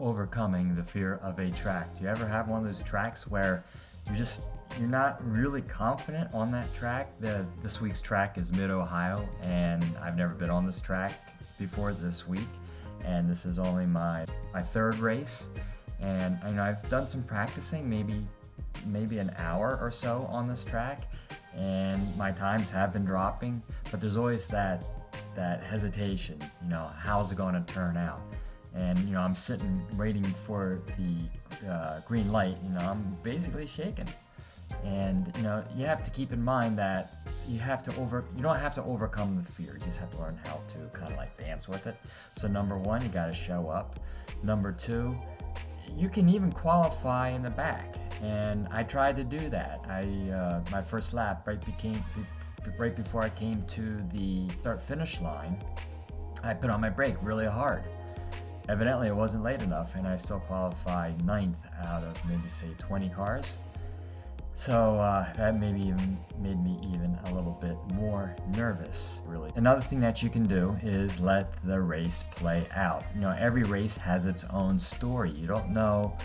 overcoming the fear of a track. Do you ever have one of those tracks where you're not really confident on that track? This week's track is Mid-Ohio, and I've never been on this track before this week, and this is only my third race. And I've done some practicing, maybe an hour or so on this track, and my times have been dropping, but there's always that hesitation, how's it going to turn out? And I'm sitting waiting for the green light, I'm basically shaking. And you have to keep in mind that you don't have to overcome the fear, you just have to learn how to kind of like dance with it. So number one, you got to show up. Number two, you can even qualify in the back, and I tried to do that. My first lap, right before I came to the start-finish line, I put on my brake really hard. Evidently, it wasn't late enough, and I still qualified 9th out of maybe say 20 cars. So that maybe even made me even a little bit more nervous, really. Another thing that you can do is let the race play out. Every race has its own story. You don't know,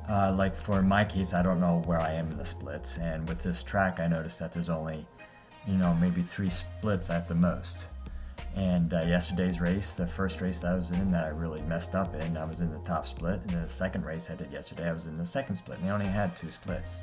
like for my case, I don't know where I am in the splits. And with this track, I noticed that there's only, maybe 3 splits at the most. And yesterday's race, the first race that I was in that I really messed up in, I was in the top split. And then the second race I did yesterday, I was in the second split. And they only had 2 splits.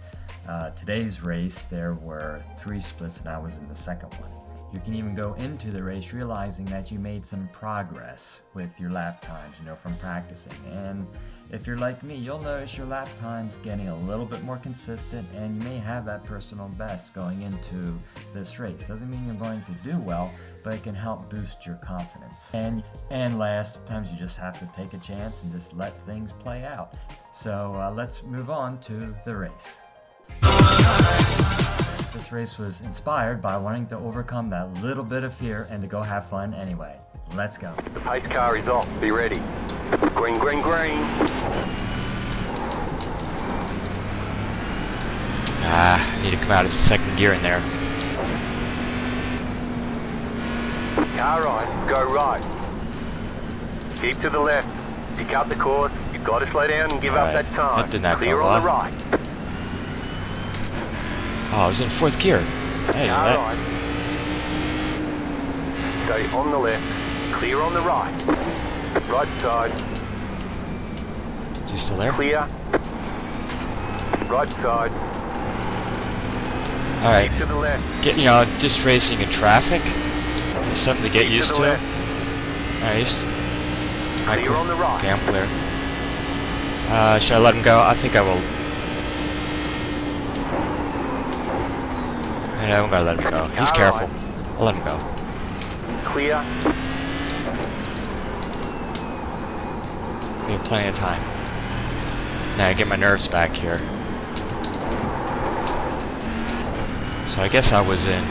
Today's race, there were 3 splits and I was in the second one. You can even go into the race realizing that you made some progress with your lap times, from practicing. And if you're like me, you'll notice your lap times getting a little bit more consistent, and you may have that personal best going into this race. Doesn't mean you're going to do well, but it can help boost your confidence. And last, sometimes you just have to take a chance and just let things play out. So let's move on to the race. This race was inspired by wanting to overcome that little bit of fear and to go have fun anyway. Let's go. Pace car is off. Be ready. Green, green, green. I need to come out of second gear in there. Car right, go right. Keep to the left. Pick up the course. You've got to slow down and give up that time. That did not Clear go on the well. right. Oh, I was in 4th gear. Hey, Car that. right. Stay on the left. Clear on the right. Right side. Is he still there? Clear. Right side. Alright. Keep to the left. Just racing in traffic is something to get Keep used to the to. left. Nice. Clear on the right. Okay, I'm clear. Should I let him go? I think I will. Yeah, I'm gonna let him go. He's careful. I'll let him go. Clear. We have plenty of time. Now I get my nerves back here. So I guess I was in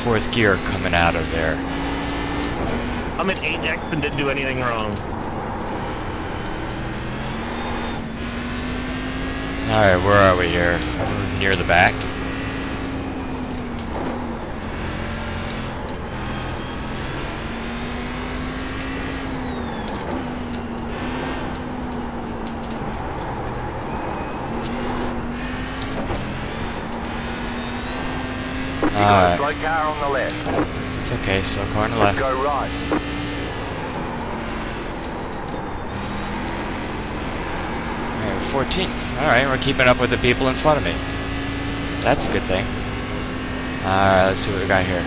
4th gear coming out of there. I'm in Ajax and didn't do anything wrong. Alright, where are we here? We're near the back. Alright. Slow car on the left. It's okay, slow car on the left. Go right. Alright, 14th. Alright, we're keeping up with the people in front of me. That's a good thing. Alright, let's see what we got here.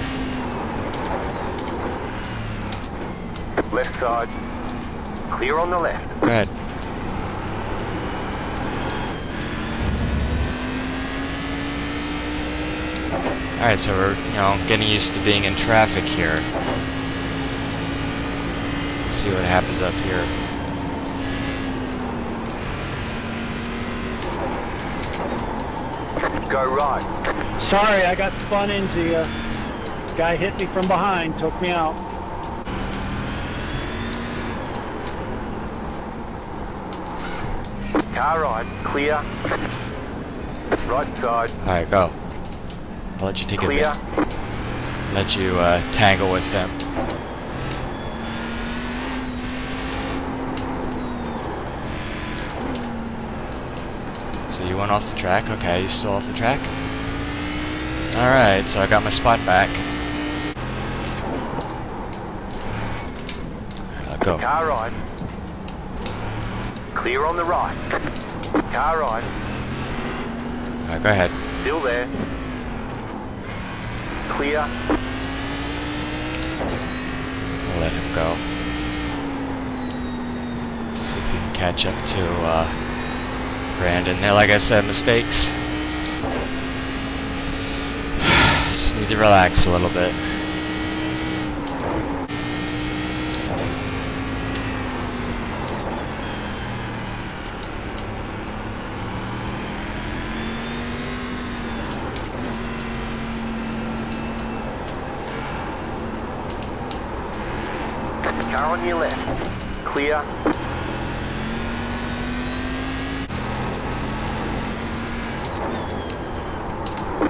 Left side. Clear on the left. Go ahead. Alright, so we're, getting used to being in traffic here. Let's see what happens up here. Go right. Sorry, I got spun into you. Guy hit me from behind, took me out. Car right. Clear. Right side. Alright, go. I'll let you take Clear. it. Let you tangle with them. So you went off the track. Okay, you still off the track? Alright, so I got my spot back. Go. Car right. Clear on the right. Car right. Alright, go ahead. Still there. Clear. I'll let him go. See if we can catch up to Brandon. Now, like I said, mistakes. Just need to relax a little bit. Car on your left. Clear.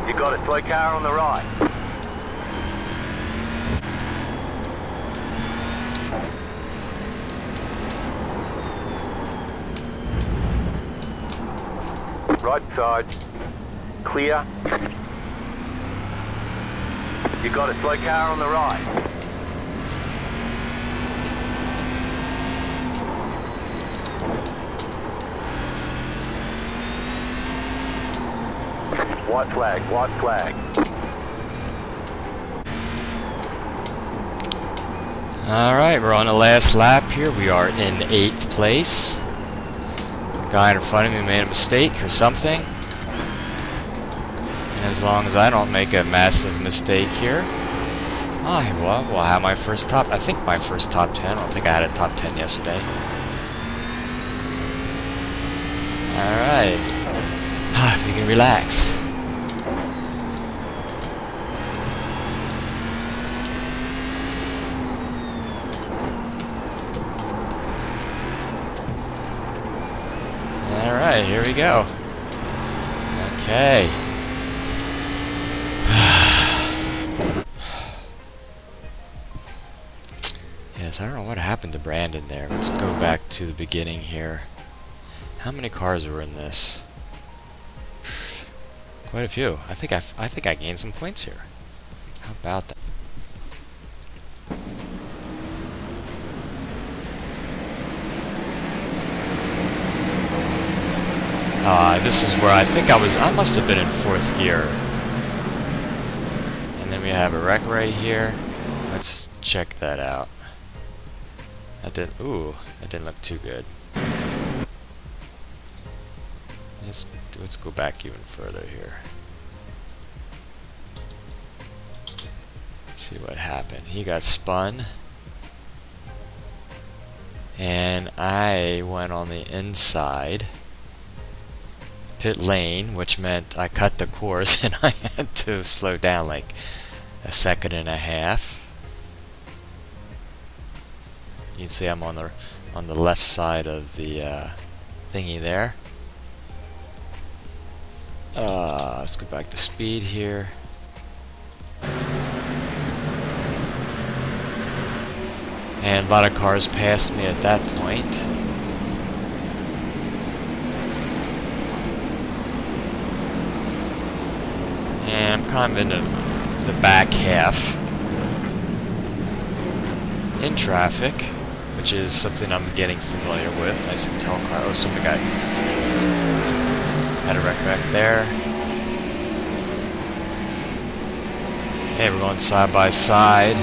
You got it. Slow car on the right. Right side. Clear. You got it. Slow car on the right. White flag, white flag. Alright, we're on the last lap here. We are in 8th place. The guy in front of me made a mistake or something. And as long as I don't make a massive mistake here, I will have my first top. I think my first top 10. I don't think I had a top 10 yesterday. Alright. If we can relax. Alright, here we go. Okay. Yes, I don't know what happened to Brandon there. Let's go back to the beginning here. How many cars were in this? Quite a few. I think I gained some points here. How about that? This is where I think I must have been in 4th gear. And then we have a wreck right here. Let's check that out. That didn't look too good. Let's go back even further here. See what happened. He got spun. And I went on the inside pit lane, which meant I cut the course and I had to slow down like a second and a half. You can see I'm on the left side of the thingy there. Let's go back to speed here. And a lot of cars passed me at that point. And I'm kind of in the back half in traffic, which is something I'm getting familiar with. Nice and tall car. Oh, some guy had a wreck back there. Hey, we're going side by side.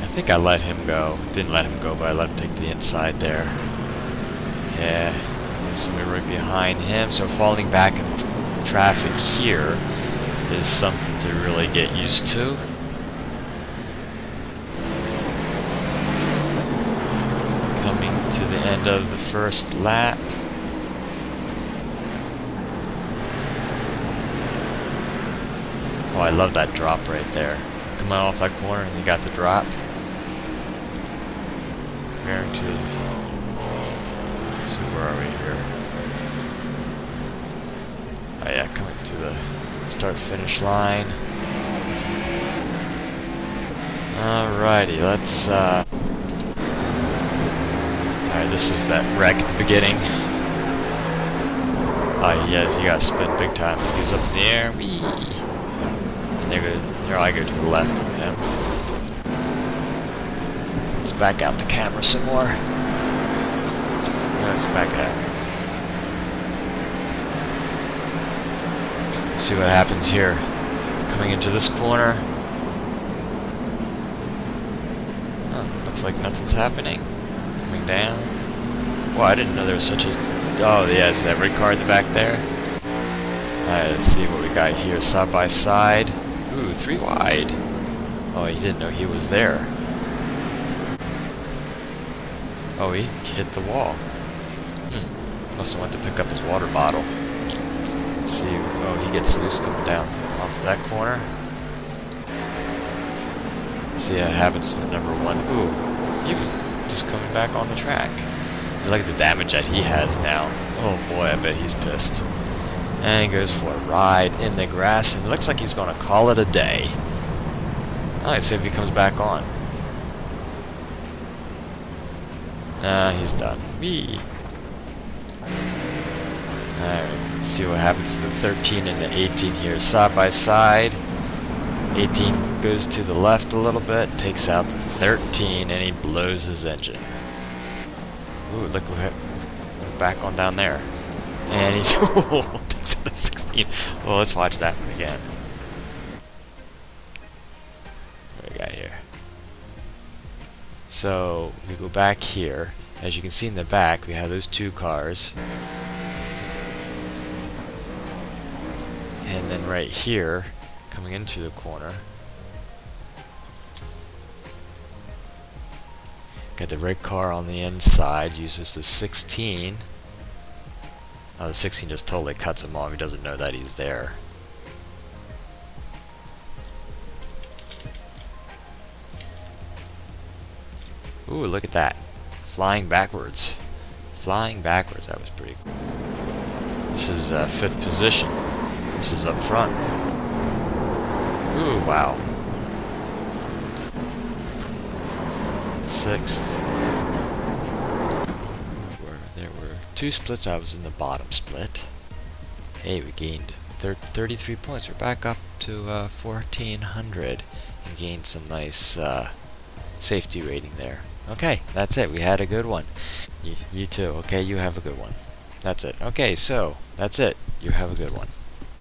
I think I let him go. Didn't let him go, but I let him take the inside there. Yeah, there's somebody right behind him. So falling back in traffic here is something to really get used to. Coming to the end of the first lap. Oh, I love that drop right there. Coming off that corner and you got the drop. Guaranteed. Let's see, where are we here? Oh yeah, coming to the start-finish line. Alrighty, let's Alright, this is that wreck at the beginning. He is. He got spin big time. He's up in the air. Whee! And there I go to the left of him. Let's back out the camera some more. Let's back it out. See what happens here. Coming into this corner. Oh, looks like nothing's happening. Coming down. Well, I didn't know there was such a... Oh, yeah, it's that red car in the back there. Alright, let's see what we got here. Side by side. Ooh, 3 wide. Oh, he didn't know he was there. Oh, he hit the wall. Must have went to pick up his water bottle. Let's see. Oh, he gets loose coming down off that corner. Let's see what happens to the number 1. Ooh, he was just coming back on the track. Look at the damage that he has now. Oh boy, I bet he's pissed. And he goes for a ride in the grass, and it looks like he's going to call it a day. Let's see if he comes back on. He's done. Whee! Alright, let's see what happens to the 13 and the 18 here. Side by side. 18 goes to the left a little bit, takes out the 13, and he blows his engine. Ooh, look what back on down there. And he's takes out the 16. Well, let's watch that one again. What do we got here? So we go back here. As you can see in the back, we have those 2 cars. And then right here, coming into the corner, got the red car on the inside, uses the 16. Oh, the 16 just totally cuts him off. He doesn't know that he's there. Ooh, look at that. Flying backwards. Flying backwards. That was pretty cool. This is 5th position. This is up front. Ooh, wow. 6th. There were 2 splits. I was in the bottom split. Hey, we gained 33 points. We're back up to 1,400 and gained some nice safety rating there. Okay, that's it. We had a good one. You too. Okay, you have a good one. That's it. Okay, so that's it. You have a good one.